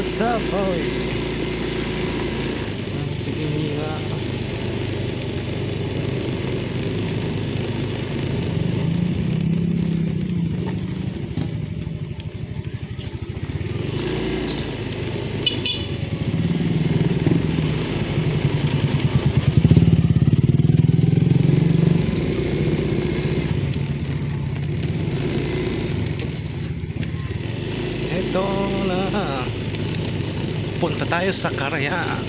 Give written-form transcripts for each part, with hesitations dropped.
Sa boy. Sige nga. Ito na. Punta tayo sa Kalayaan.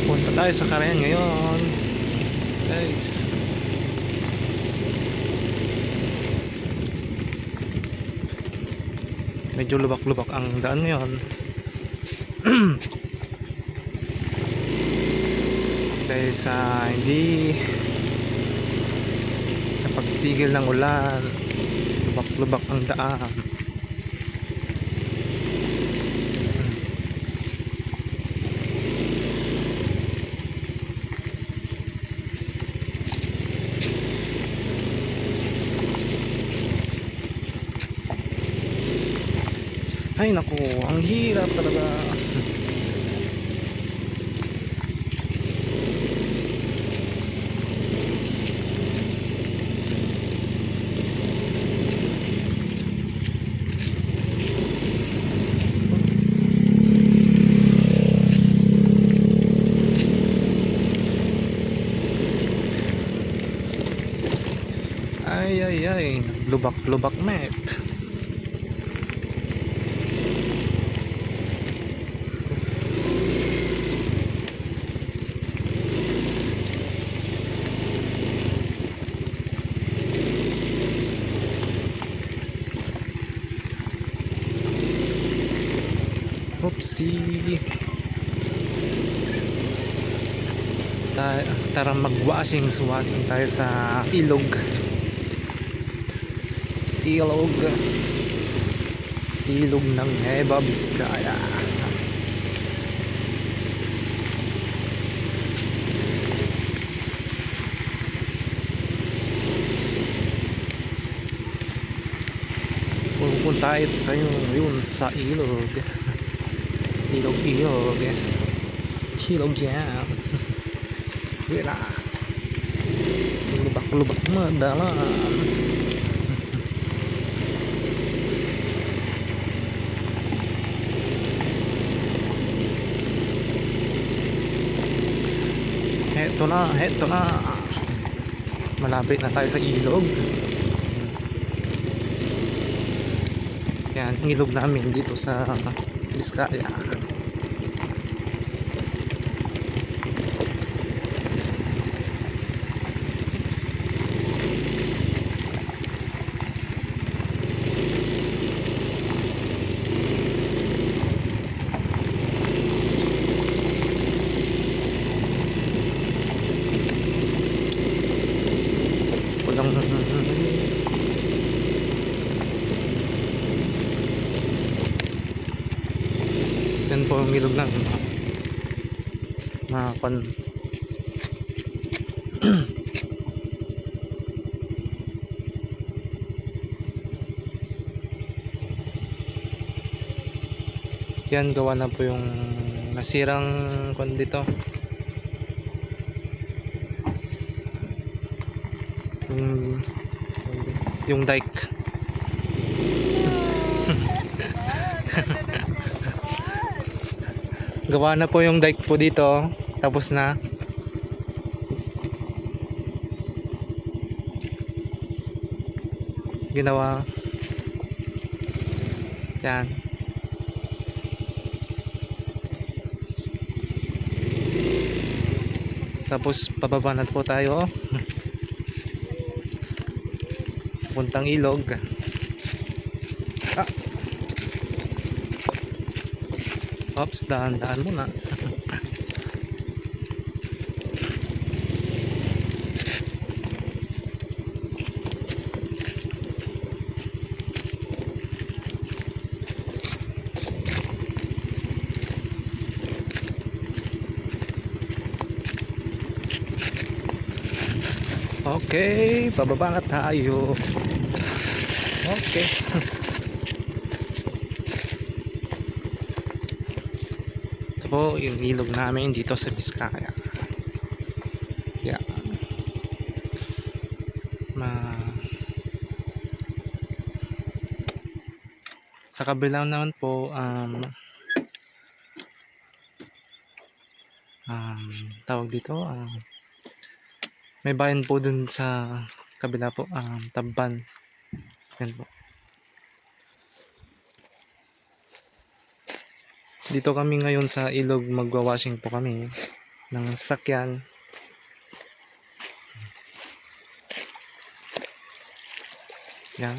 Punta tayo sa Kalayaan ngayon, guys. Medyo lubak-lubak ang daan ngayon. Dahil sa hindi sa pagtigil ng ulan, lubak-lubak ang daan. Ay naku, ang hirap talaga. Ay, lubak-lubak met. Oopsie. Tara mag-washing tayo sa ilog. Ilog ng Nueva Vizcaya. Pupunta tayo yun sa ilog. Ilog yan. Wala. Lubak-lubak madalam. Heto na. Malapit na tayo sa ilog. Yan, ang ilog namin dito sa Vizcaya. Yan po ang ilog ng mga yan, gawa na po yung nasirang dito, yung dike. Gawa na po yung dike po dito, tapos na. Ginawa yan. Tapos pababa na po tayo puntang ilog. Oops, dahan-dahan muna. Okay, bababa na tayo. Okay. Ito po yung ilog namin dito sa Biskaya. Yeah. Sa kabila naman po tawag dito may bayan po dun sa kabila po, Tabban. Yan po. Dito kami ngayon sa ilog, magwa-washing po kami ng sasakyan. Yan.